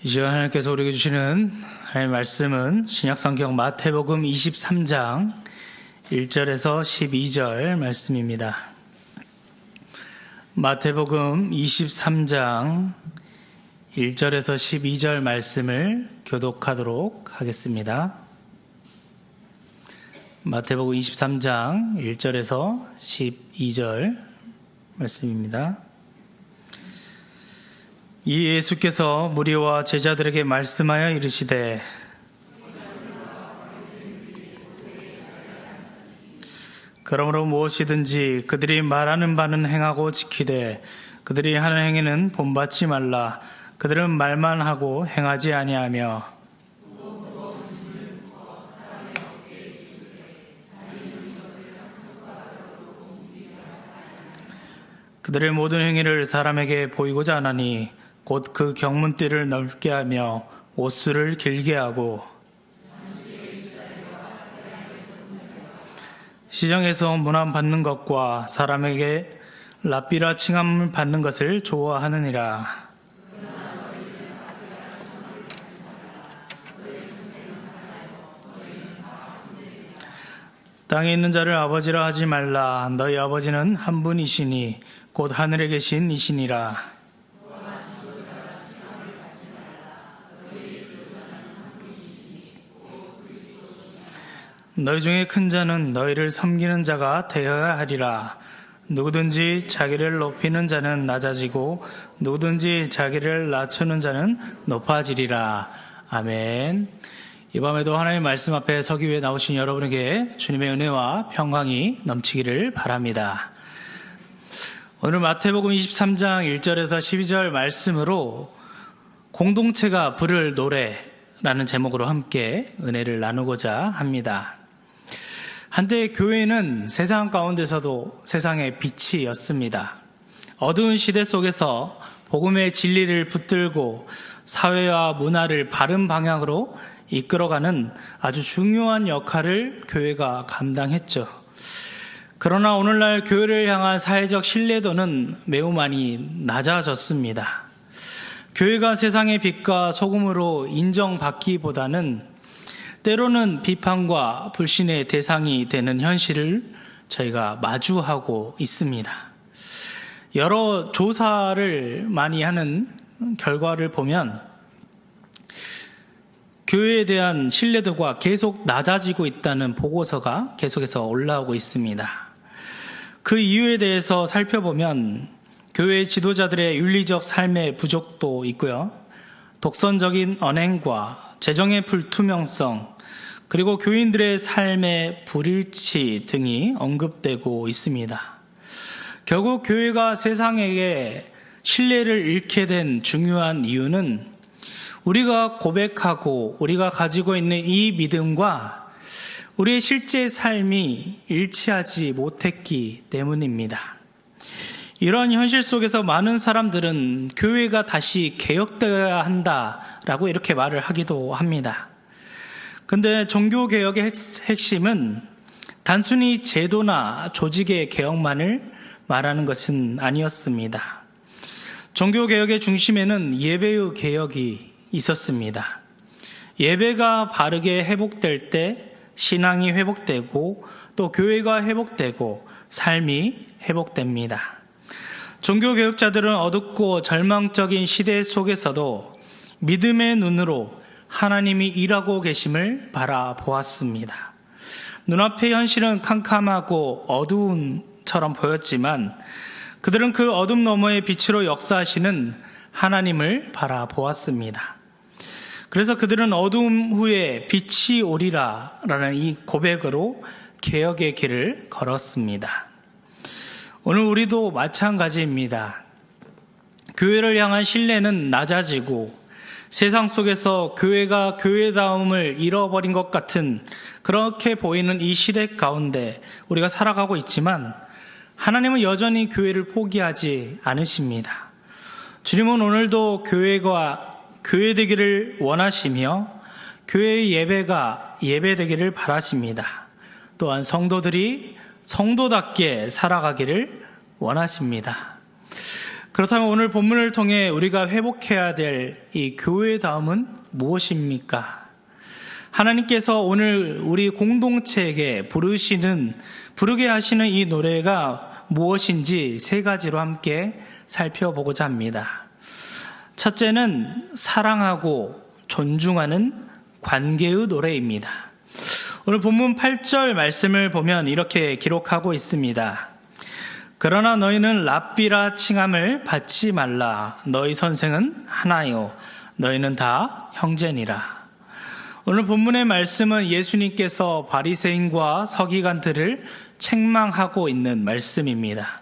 이 시간 하나님께서 우리에게 주시는 하나님의 말씀은 신약성경 마태복음 23장 1절에서 12절 말씀입니다. 마태복음 23장 1절에서 12절 말씀을 교독하도록 하겠습니다. 마태복음 23장 1절에서 12절 말씀입니다. 이 예수께서 무리와 제자들에게 말씀하여 이르시되 그러므로 무엇이든지 그들이 말하는 바는 행하고 지키되 그들이 하는 행위는 본받지 말라. 그들은 말만 하고 행하지 아니하며 그들의 모든 행위를 사람에게 보이고자 하나니 곧 그 경문띠를 넓게 하며 옷수를 길게 하고 시장에서 문안 받는 것과 사람에게 랍비라 칭함을 받는 것을 좋아하느니라. 땅에 있는 자를 아버지라 하지 말라. 너희 아버지는 한 분이시니 곧 하늘에 계신 이시니라. 너희 중에 큰 자는 너희를 섬기는 자가 되어야 하리라. 누구든지 자기를 높이는 자는 낮아지고 누구든지 자기를 낮추는 자는 높아지리라. 아멘. 이 밤에도 하나님의 말씀 앞에 서기 위해 나오신 여러분에게 주님의 은혜와 평강이 넘치기를 바랍니다. 오늘 마태복음 23장 1절에서 12절 말씀으로 공동체가 부를 노래라는 제목으로 함께 은혜를 나누고자 합니다. 한때 교회는 세상 가운데서도 세상의 빛이었습니다. 어두운 시대 속에서 복음의 진리를 붙들고 사회와 문화를 바른 방향으로 이끌어가는 아주 중요한 역할을 교회가 감당했죠. 그러나 오늘날 교회를 향한 사회적 신뢰도는 매우 많이 낮아졌습니다. 교회가 세상의 빛과 소금으로 인정받기보다는 때로는 비판과 불신의 대상이 되는 현실을 저희가 마주하고 있습니다. 여러 조사를 많이 하는 결과를 보면 교회에 대한 신뢰도가 계속 낮아지고 있다는 보고서가 계속해서 올라오고 있습니다. 그 이유에 대해서 살펴보면 교회 지도자들의 윤리적 삶의 부족도 있고요. 독선적인 언행과 재정의 불투명성, 그리고 교인들의 삶의 불일치 등이 언급되고 있습니다. 결국 교회가 세상에게 신뢰를 잃게 된 중요한 이유는 우리가 고백하고 우리가 가지고 있는 이 믿음과 우리의 실제 삶이 일치하지 못했기 때문입니다. 이런 현실 속에서 많은 사람들은 교회가 다시 개혁되어야 한다라고 이렇게 말을 하기도 합니다. 근데 종교개혁의 핵심은 단순히 제도나 조직의 개혁만을 말하는 것은 아니었습니다. 종교개혁의 중심에는 예배의 개혁이 있었습니다. 예배가 바르게 회복될 때 신앙이 회복되고 또 교회가 회복되고 삶이 회복됩니다. 종교개혁자들은 어둡고 절망적인 시대 속에서도 믿음의 눈으로 하나님이 일하고 계심을 바라보았습니다. 눈앞의 현실은 캄캄하고 어두움처럼 보였지만 그들은 그 어둠 너머의 빛으로 역사하시는 하나님을 바라보았습니다. 그래서 그들은 어두움 후에 빛이 오리라 라는 이 고백으로 개혁의 길을 걸었습니다. 오늘 우리도 마찬가지입니다. 교회를 향한 신뢰는 낮아지고 세상 속에서 교회가 교회다움을 잃어버린 것 같은 그렇게 보이는 이 시대 가운데 우리가 살아가고 있지만 하나님은 여전히 교회를 포기하지 않으십니다. 주님은 오늘도 교회가 교회되기를 원하시며 교회의 예배가 예배되기를 바라십니다. 또한 성도들이 성도답게 살아가기를 원하십니다. 그렇다면 오늘 본문을 통해 우리가 회복해야 될 이 교회다움은 무엇입니까? 하나님께서 오늘 우리 공동체에게 부르게 하시는 이 노래가 무엇인지 세 가지로 함께 살펴보고자 합니다. 첫째는 사랑하고 존중하는 관계의 노래입니다. 오늘 본문 8절 말씀을 보면 이렇게 기록하고 있습니다. 그러나 너희는 랍비라 칭함을 받지 말라. 너희 선생은 하나요. 너희는 다 형제니라. 오늘 본문의 말씀은 예수님께서 바리새인과 서기관들을 책망하고 있는 말씀입니다.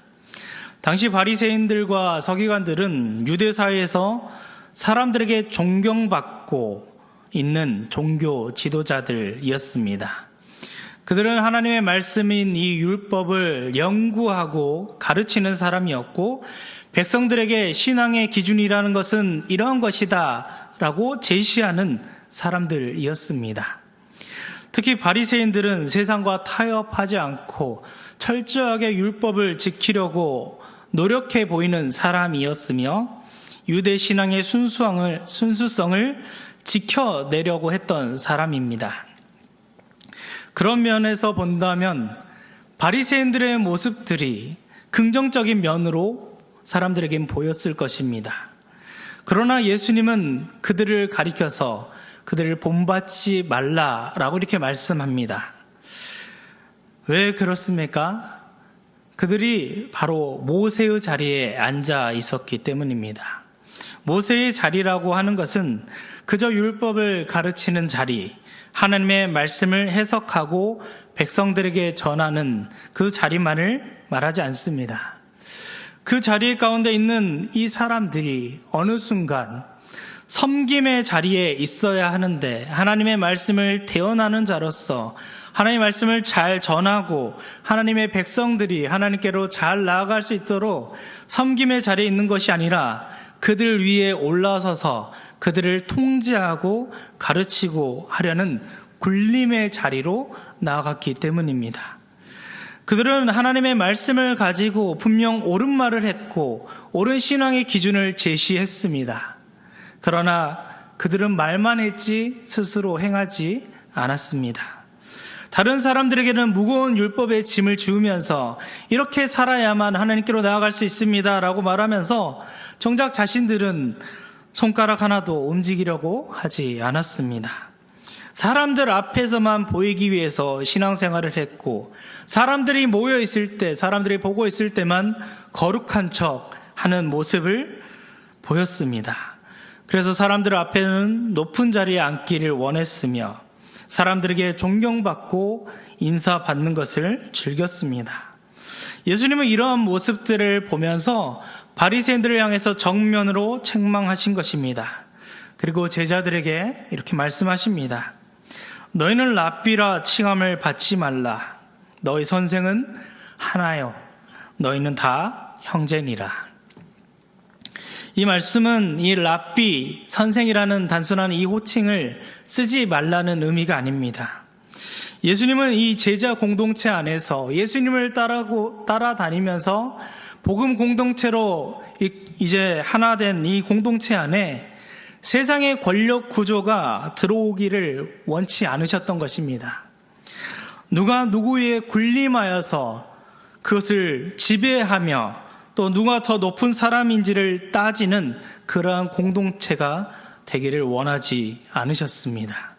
당시 바리새인들과 서기관들은 유대 사회에서 사람들에게 존경받고 있는 종교 지도자들이었습니다. 그들은 하나님의 말씀인 이 율법을 연구하고 가르치는 사람이었고 백성들에게 신앙의 기준이라는 것은 이러한 것이다 라고 제시하는 사람들이었습니다. 특히 바리새인들은 세상과 타협하지 않고 철저하게 율법을 지키려고 노력해 보이는 사람이었으며 유대 신앙의 순수성을 지켜내려고 했던 사람입니다. 그런 면에서 본다면 바리새인들의 모습들이 긍정적인 면으로 사람들에겐 보였을 것입니다. 그러나 예수님은 그들을 가리켜서 그들을 본받지 말라라고 이렇게 말씀합니다. 왜 그렇습니까? 그들이 바로 모세의 자리에 앉아 있었기 때문입니다. 모세의 자리라고 하는 것은 그저 율법을 가르치는 자리, 하나님의 말씀을 해석하고 백성들에게 전하는 그 자리만을 말하지 않습니다. 그 자리 가운데 있는 이 사람들이 어느 순간 섬김의 자리에 있어야 하는데 하나님의 말씀을 대언하는 자로서 하나님의 말씀을 잘 전하고 하나님의 백성들이 하나님께로 잘 나아갈 수 있도록 섬김의 자리에 있는 것이 아니라 그들 위에 올라서서 그들을 통제하고 가르치고 하려는 굴림의 자리로 나아갔기 때문입니다. 그들은 하나님의 말씀을 가지고 분명 옳은 말을 했고 옳은 신앙의 기준을 제시했습니다. 그러나 그들은 말만 했지 스스로 행하지 않았습니다. 다른 사람들에게는 무거운 율법의 짐을 지우면서 이렇게 살아야만 하나님께로 나아갈 수 있습니다 라고 말하면서 정작 자신들은 손가락 하나도 움직이려고 하지 않았습니다. 사람들 앞에서만 보이기 위해서 신앙생활을 했고 사람들이 모여 있을 때, 사람들이 보고 있을 때만 거룩한 척 하는 모습을 보였습니다. 그래서 사람들 앞에는 높은 자리에 앉기를 원했으며 사람들에게 존경받고 인사받는 것을 즐겼습니다. 예수님은 이러한 모습들을 보면서 바리새인들을 향해서 정면으로 책망하신 것입니다. 그리고 제자들에게 이렇게 말씀하십니다. 너희는 랍비라 칭함을 받지 말라. 너희 선생은 하나요. 너희는 다 형제니라. 이 말씀은 이 랍비, 선생이라는 단순한 이 호칭을 쓰지 말라는 의미가 아닙니다. 예수님은 이 제자 공동체 안에서 예수님을 따라다니면서 복음 공동체로 이제 하나 된 이 공동체 안에 세상의 권력 구조가 들어오기를 원치 않으셨던 것입니다. 누가 누구에 군림하여서 그것을 지배하며 또 누가 더 높은 사람인지를 따지는 그러한 공동체가 되기를 원하지 않으셨습니다.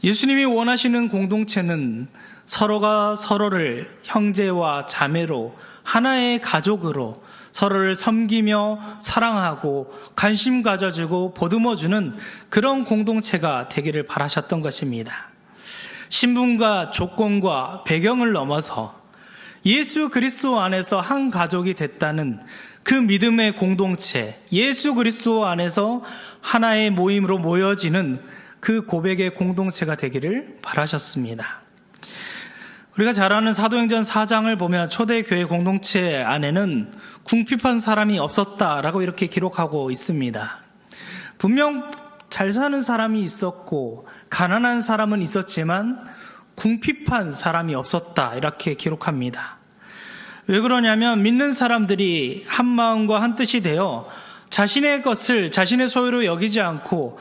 예수님이 원하시는 공동체는 서로가 서로를 형제와 자매로 하나의 가족으로 서로를 섬기며 사랑하고 관심 가져주고 보듬어주는 그런 공동체가 되기를 바라셨던 것입니다. 신분과 조건과 배경을 넘어서 예수 그리스도 안에서 한 가족이 됐다는 그 믿음의 공동체, 예수 그리스도 안에서 하나의 모임으로 모여지는 그 고백의 공동체가 되기를 바라셨습니다. 우리가 잘 아는 사도행전 4장을 보면 초대교회 공동체 안에는 궁핍한 사람이 없었다라고 이렇게 기록하고 있습니다. 분명 잘 사는 사람이 있었고 가난한 사람은 있었지만 궁핍한 사람이 없었다 이렇게 기록합니다. 왜 그러냐면 믿는 사람들이 한 마음과 한 뜻이 되어 자신의 것을 자신의 소유로 여기지 않고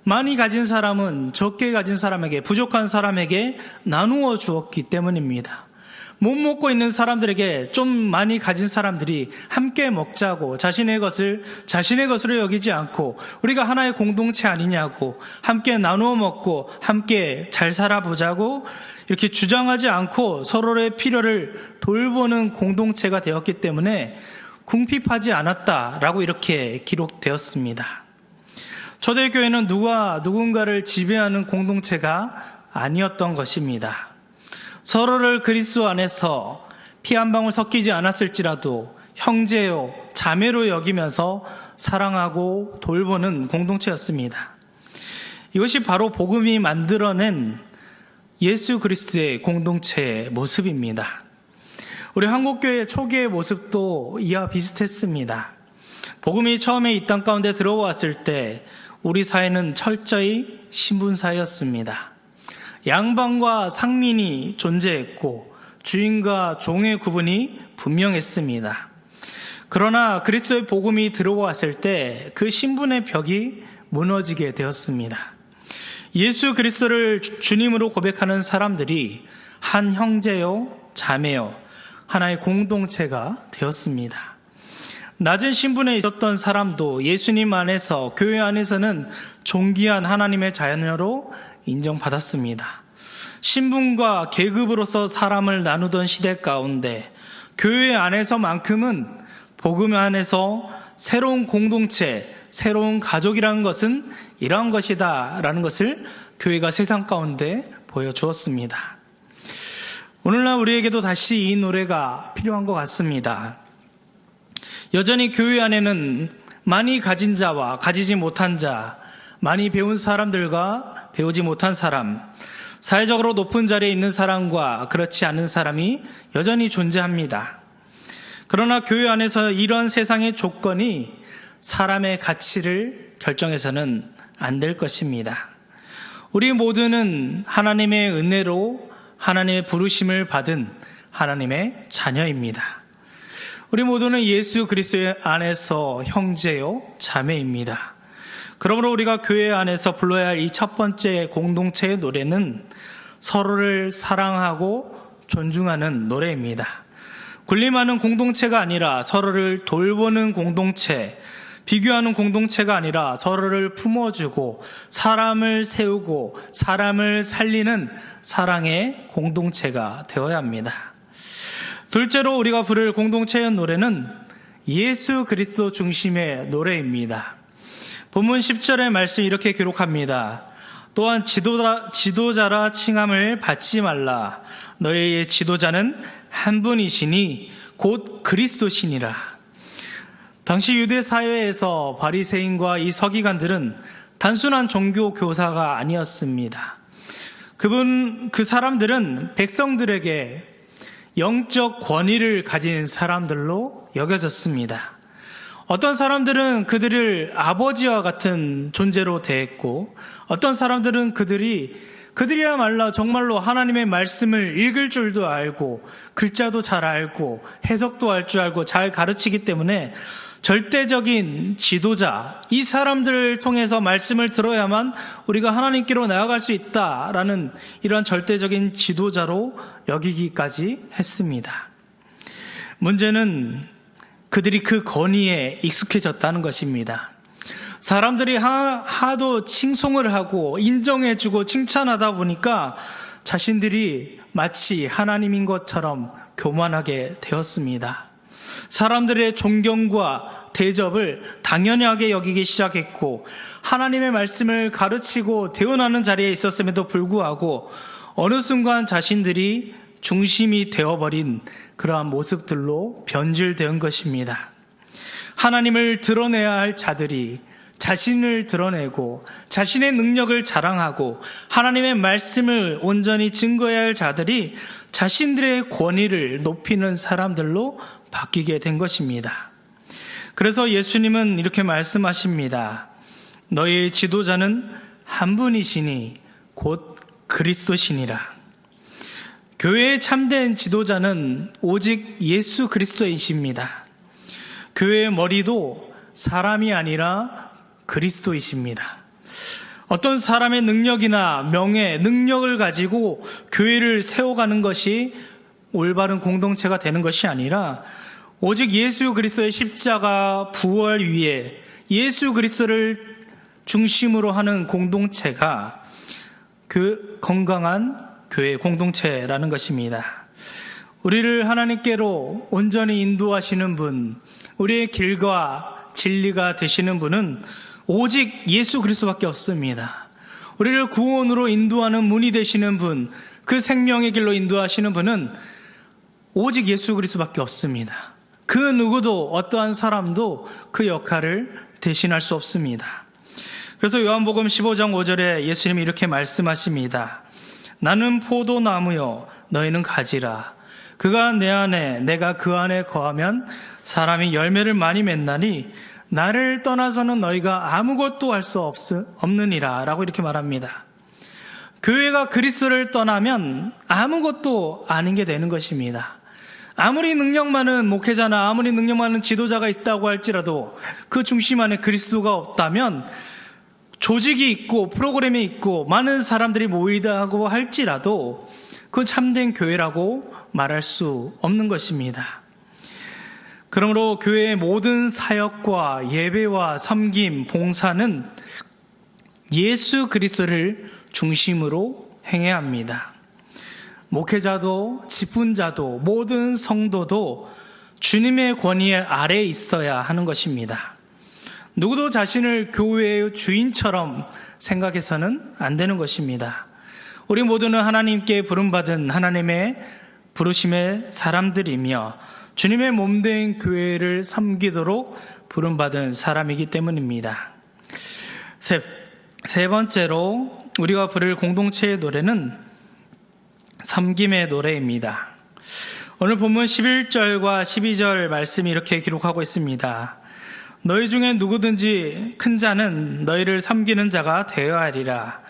많이 가진 사람은 적게 가진 사람에게, 부족한 사람에게 나누어 주었기 때문입니다. 못 먹고 있는 사람들에게 좀 많이 가진 사람들이 함께 먹자고 자신의 것을 자신의 것으로 여기지 않고 우리가 하나의 공동체 아니냐고 함께 나누어 먹고 함께 잘 살아보자고 이렇게 주장하지 않고 서로의 필요를 돌보는 공동체가 되었기 때문에 궁핍하지 않았다라고 이렇게 기록되었습니다. 초대교회는 누군가를 지배하는 공동체가 아니었던 것입니다. 서로를 그리스도 안에서 피 한 방울 섞이지 않았을지라도 형제요, 자매로 여기면서 사랑하고 돌보는 공동체였습니다. 이것이 바로 복음이 만들어낸 예수 그리스도의 공동체의 모습입니다. 우리 한국교회 초기의 모습도 이와 비슷했습니다. 복음이 처음에 이 땅 가운데 들어왔을 때 우리 사회는 철저히 신분사회였습니다. 양반과 상민이 존재했고 주인과 종의 구분이 분명했습니다. 그러나 그리스도의 복음이 들어왔을 때 그 신분의 벽이 무너지게 되었습니다. 예수 그리스도를 주님으로 고백하는 사람들이 한 형제요, 자매요, 하나의 공동체가 되었습니다. 낮은 신분에 있었던 사람도 예수님 안에서, 교회 안에서는 존귀한 하나님의 자녀로 인정받았습니다. 신분과 계급으로서 사람을 나누던 시대 가운데 교회 안에서만큼은 복음 안에서 새로운 공동체, 새로운 가족이라는 것은 이러한 것이다 라는 것을 교회가 세상 가운데 보여주었습니다. 오늘날 우리에게도 다시 이 노래가 필요한 것 같습니다. 여전히 교회 안에는 많이 가진 자와 가지지 못한 자, 많이 배운 사람들과 배우지 못한 사람, 사회적으로 높은 자리에 있는 사람과 그렇지 않은 사람이 여전히 존재합니다. 그러나 교회 안에서 이런 세상의 조건이 사람의 가치를 결정해서는 안 될 것입니다. 우리 모두는 하나님의 은혜로 하나님의 부르심을 받은 하나님의 자녀입니다. 우리 모두는 예수 그리스도 안에서 형제요, 자매입니다. 그러므로 우리가 교회 안에서 불러야 할 이 첫 번째 공동체의 노래는 서로를 사랑하고 존중하는 노래입니다. 군림하는 공동체가 아니라 서로를 돌보는 공동체, 비교하는 공동체가 아니라 서로를 품어주고 사람을 세우고 사람을 살리는 사랑의 공동체가 되어야 합니다. 둘째로 우리가 부를 공동체의 노래는 예수 그리스도 중심의 노래입니다. 본문 10절의 말씀 이렇게 기록합니다. 또한 지도자라 칭함을 받지 말라. 너희의 지도자는 한 분이시니 곧 그리스도시니라. 당시 유대 사회에서 바리새인과 이 서기관들은 단순한 종교 교사가 아니었습니다. 그 사람들은 백성들에게 영적 권위를 가진 사람들로 여겨졌습니다. 어떤 사람들은 그들을 아버지와 같은 존재로 대했고, 어떤 사람들은 그들이야말로 정말로 하나님의 말씀을 읽을 줄도 알고 글자도 잘 알고 해석도 할 줄 알고 잘 가르치기 때문에 절대적인 지도자, 이 사람들을 통해서 말씀을 들어야만 우리가 하나님께로 나아갈 수 있다라는 이러한 절대적인 지도자로 여기기까지 했습니다. 문제는 그들이 그 권위에 익숙해졌다는 것입니다. 사람들이 하도 칭송을 하고 인정해주고 칭찬하다 보니까 자신들이 마치 하나님인 것처럼 교만하게 되었습니다. 사람들의 존경과 대접을 당연하게 여기기 시작했고, 하나님의 말씀을 가르치고 대언하는 자리에 있었음에도 불구하고 어느 순간 자신들이 중심이 되어버린 그러한 모습들로 변질된 것입니다. 하나님을 드러내야 할 자들이 자신을 드러내고 자신의 능력을 자랑하고 하나님의 말씀을 온전히 증거해야 할 자들이 자신들의 권위를 높이는 사람들로 바뀌게 된 것입니다. 그래서 예수님은 이렇게 말씀하십니다. 너희의 지도자는 한 분이시니 곧 그리스도시니라. 교회의 참된 지도자는 오직 예수 그리스도이십니다. 교회의 머리도 사람이 아니라 그리스도이십니다. 어떤 사람의 능력이나 명예, 능력을 가지고 교회를 세워가는 것이 올바른 공동체가 되는 것이 아니라 오직 예수 그리스도의 십자가 부활 위에 예수 그리스도를 중심으로 하는 공동체가 그 건강한 교회 공동체라는 것입니다. 우리를 하나님께로 온전히 인도하시는 분, 우리의 길과 진리가 되시는 분은 오직 예수 그리스도밖에 없습니다. 우리를 구원으로 인도하는 문이 되시는 분, 그 생명의 길로 인도하시는 분은 오직 예수 그리스도밖에 없습니다. 그 누구도 어떠한 사람도 그 역할을 대신할 수 없습니다. 그래서 요한복음 15장 5절에 예수님이 이렇게 말씀하십니다. 나는 포도나무요 너희는 가지라. 그가 내 안에 내가 그 안에 거하면 사람이 열매를 많이 맺나니 나를 떠나서는 너희가 아무것도 할 수 없느니라 라고 이렇게 말합니다. 교회가 그리스도를 떠나면 아무것도 아닌 게 되는 것입니다. 아무리 능력 많은 목회자나 아무리 능력 많은 지도자가 있다고 할지라도 그 중심 안에 그리스도가 없다면 조직이 있고 프로그램이 있고 많은 사람들이 모이다고 할지라도 그 참된 교회라고 말할 수 없는 것입니다. 그러므로 교회의 모든 사역과 예배와 섬김, 봉사는 예수 그리스도를 중심으로 행해야 합니다. 목회자도 직분자도 모든 성도도 주님의 권위 아래에 있어야 하는 것입니다. 누구도 자신을 교회의 주인처럼 생각해서는 안 되는 것입니다. 우리 모두는 하나님께 부름받은 하나님의 부르심의 사람들이며 주님의 몸된 교회를 섬기도록 부름받은 사람이기 때문입니다. 세 번째로 우리가 부를 공동체의 노래는 섬김의 노래입니다. 오늘 본문 11절과 12절 말씀이 이렇게 기록하고 있습니다. 너희 중에 누구든지 큰 자는 너희를 섬기는 자가 되어야 하리라.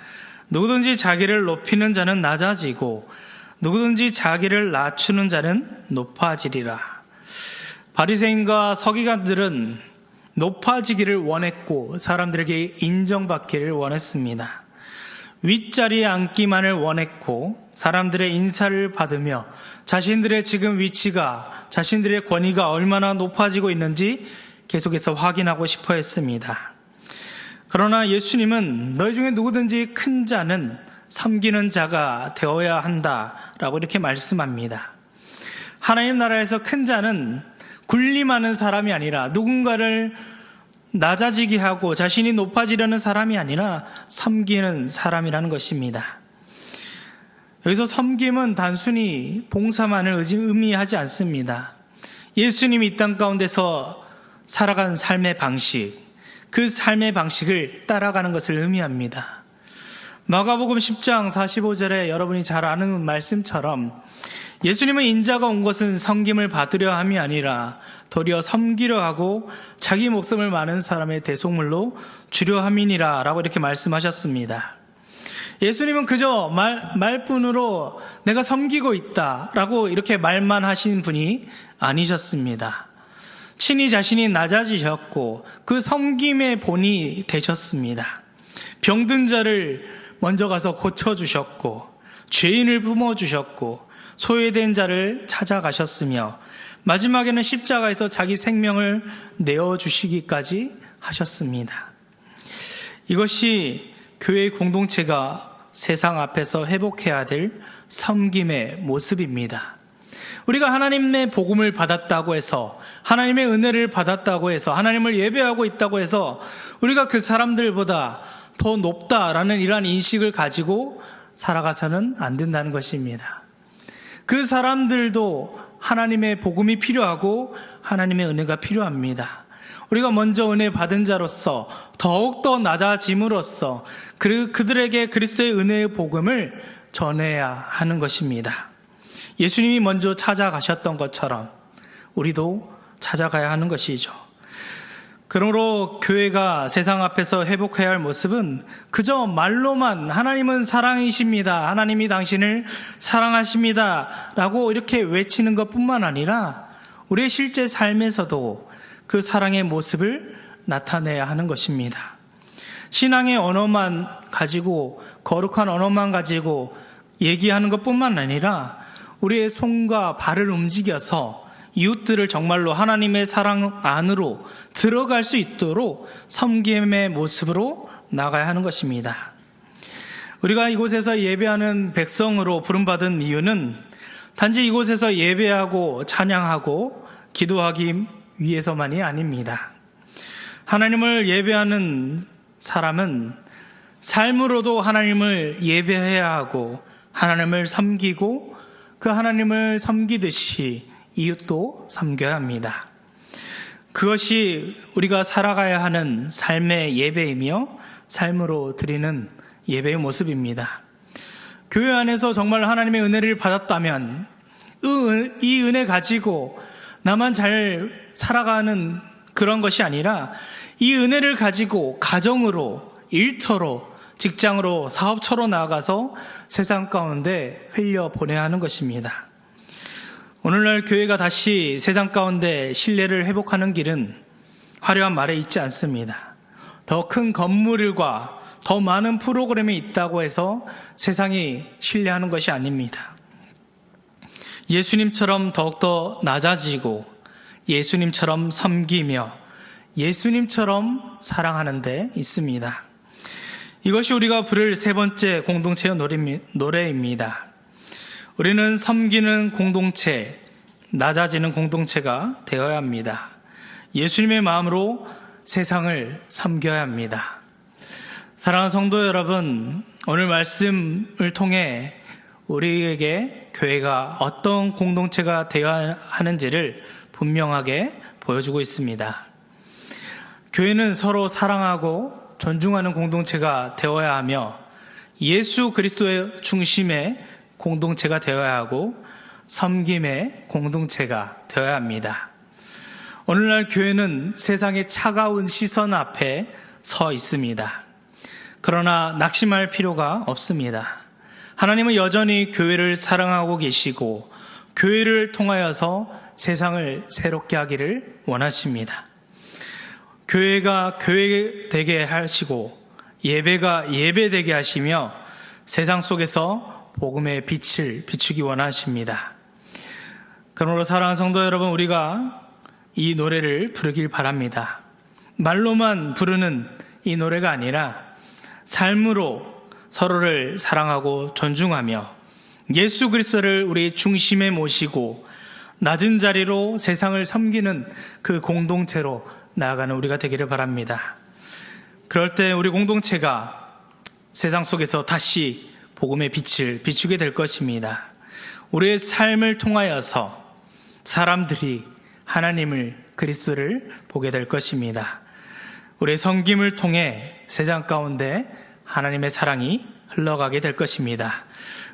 누구든지 자기를 높이는 자는 낮아지고 누구든지 자기를 낮추는 자는 높아지리라. 바리새인과 서기관들은 높아지기를 원했고 사람들에게 인정받기를 원했습니다. 윗자리에 앉기만을 원했고 사람들의 인사를 받으며 자신들의 지금 위치가, 자신들의 권위가 얼마나 높아지고 있는지 계속해서 확인하고 싶어 했습니다. 그러나 예수님은 너희 중에 누구든지 큰 자는 섬기는 자가 되어야 한다라고 이렇게 말씀합니다. 하나님 나라에서 큰 자는 군림하는 사람이 아니라 누군가를 낮아지게 하고 자신이 높아지려는 사람이 아니라 섬기는 사람이라는 것입니다. 여기서 섬김은 단순히 봉사만을 의미하지 않습니다. 예수님이 이 땅 가운데서 살아간 삶의 방식, 그 삶의 방식을 따라가는 것을 의미합니다. 마가복음 10장 45절에 여러분이 잘 아는 말씀처럼 예수님은 인자가 온 것은 섬김을 받으려 함이 아니라 도리어 섬기려 하고 자기 목숨을 많은 사람의 대속물로 주려 함이니라 라고 이렇게 말씀하셨습니다. 예수님은 그저 말뿐으로 내가 섬기고 있다 라고 이렇게 말만 하신 분이 아니셨습니다. 친히 자신이 낮아지셨고 그 섬김의 본이 되셨습니다. 병든 자를 먼저 가서 고쳐주셨고 죄인을 품어주셨고 소외된 자를 찾아가셨으며 마지막에는 십자가에서 자기 생명을 내어주시기까지 하셨습니다. 이것이 교회의 공동체가 세상 앞에서 회복해야 될 섬김의 모습입니다. 우리가 하나님의 복음을 받았다고 해서, 하나님의 은혜를 받았다고 해서, 하나님을 예배하고 있다고 해서 우리가 그 사람들보다 더 높다라는 이러한 인식을 가지고 살아가서는 안 된다는 것입니다. 그 사람들도 하나님의 복음이 필요하고 하나님의 은혜가 필요합니다. 우리가 먼저 은혜 받은 자로서 더욱더 낮아짐으로써 그들에게 그리스도의 은혜의 복음을 전해야 하는 것입니다. 예수님이 먼저 찾아가셨던 것처럼 우리도 찾아가야 하는 것이죠. 그러므로 교회가 세상 앞에서 회복해야 할 모습은 그저 말로만 하나님은 사랑이십니다, 하나님이 당신을 사랑하십니다 라고 이렇게 외치는 것뿐만 아니라 우리의 실제 삶에서도 그 사랑의 모습을 나타내야 하는 것입니다. 신앙의 언어만 가지고, 거룩한 언어만 가지고 얘기하는 것뿐만 아니라 우리의 손과 발을 움직여서 이웃들을 정말로 하나님의 사랑 안으로 들어갈 수 있도록 섬김의 모습으로 나가야 하는 것입니다. 우리가 이곳에서 예배하는 백성으로 부름받은 이유는 단지 이곳에서 예배하고 찬양하고 기도하기 위해서만이 아닙니다. 하나님을 예배하는 사람은 삶으로도 하나님을 예배해야 하고 하나님을 섬기고 그 하나님을 섬기듯이 이웃도 섬겨야 합니다. 그것이 우리가 살아가야 하는 삶의 예배이며 삶으로 드리는 예배의 모습입니다. 교회 안에서 정말 하나님의 은혜를 받았다면 이 은혜 가지고 나만 잘 살아가는 그런 것이 아니라 이 은혜를 가지고 가정으로, 일터로, 직장으로, 사업처로 나아가서 세상 가운데 흘려보내야 하는 것입니다. 오늘날 교회가 다시 세상 가운데 신뢰를 회복하는 길은 화려한 말에 있지 않습니다. 더 큰 건물과 더 많은 프로그램이 있다고 해서 세상이 신뢰하는 것이 아닙니다. 예수님처럼 더욱더 낮아지고 예수님처럼 섬기며 예수님처럼 사랑하는 데 있습니다. 이것이 우리가 부를 세 번째 공동체의 노래입니다. 우리는 섬기는 공동체, 낮아지는 공동체가 되어야 합니다. 예수님의 마음으로 세상을 섬겨야 합니다. 사랑하는 성도 여러분, 오늘 말씀을 통해 우리에게 교회가 어떤 공동체가 되어야 하는지를 분명하게 보여주고 있습니다. 교회는 서로 사랑하고 존중하는 공동체가 되어야 하며 예수 그리스도의 중심의 공동체가 되어야 하고 섬김의 공동체가 되어야 합니다. 오늘날 교회는 세상의 차가운 시선 앞에 서 있습니다. 그러나 낙심할 필요가 없습니다. 하나님은 여전히 교회를 사랑하고 계시고 교회를 통하여서 세상을 새롭게 하기를 원하십니다. 교회가 교회되게 하시고 예배가 예배되게 하시며 세상 속에서 복음의 빛을 비추기 원하십니다. 그러므로 사랑하는 성도 여러분, 우리가 이 노래를 부르길 바랍니다. 말로만 부르는 이 노래가 아니라 삶으로 서로를 사랑하고 존중하며 예수 그리스도를 우리 중심에 모시고 낮은 자리로 세상을 섬기는 그 공동체로 나아가는 우리가 되기를 바랍니다. 그럴 때 우리 공동체가 세상 속에서 다시 복음의 빛을 비추게 될 것입니다. 우리의 삶을 통하여서 사람들이 하나님을, 그리스도를 보게 될 것입니다. 우리의 섬김을 통해 세상 가운데 하나님의 사랑이 흘러가게 될 것입니다.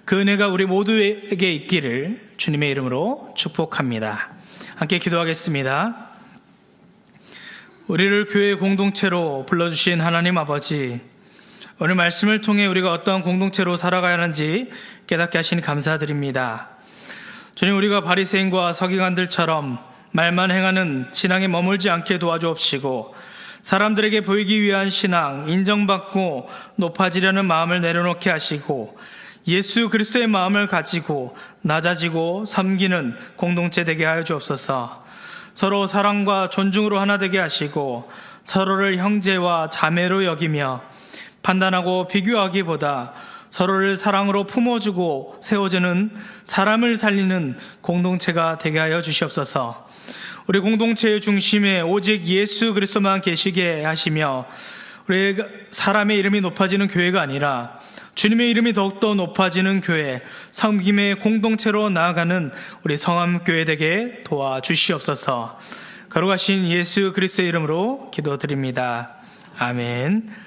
그 은혜가 우리 모두에게 있기를 주님의 이름으로 축복합니다. 함께 기도하겠습니다. 우리를 교회 공동체로 불러주신 하나님 아버지, 오늘 말씀을 통해 우리가 어떠한 공동체로 살아가야 하는지 깨닫게 하시니 감사드립니다. 주님, 우리가 바리새인과 서기관들처럼 말만 행하는 신앙에 머물지 않게 도와주옵시고 사람들에게 보이기 위한 신앙, 인정받고 높아지려는 마음을 내려놓게 하시고 예수 그리스도의 마음을 가지고 낮아지고 섬기는 공동체 되게 하여 주옵소서. 서로 사랑과 존중으로 하나 되게 하시고 서로를 형제와 자매로 여기며 판단하고 비교하기보다 서로를 사랑으로 품어주고 세워주는 사람을 살리는 공동체가 되게 하여 주시옵소서. 우리 공동체의 중심에 오직 예수 그리스도만 계시게 하시며 우리 사람의 이름이 높아지는 교회가 아니라 주님의 이름이 더욱더 높아지는 교회, 섬김의 공동체로 나아가는 우리 성암교회 되게 도와주시옵소서. 거룩하신 예수 그리스도의 이름으로 기도드립니다. 아멘.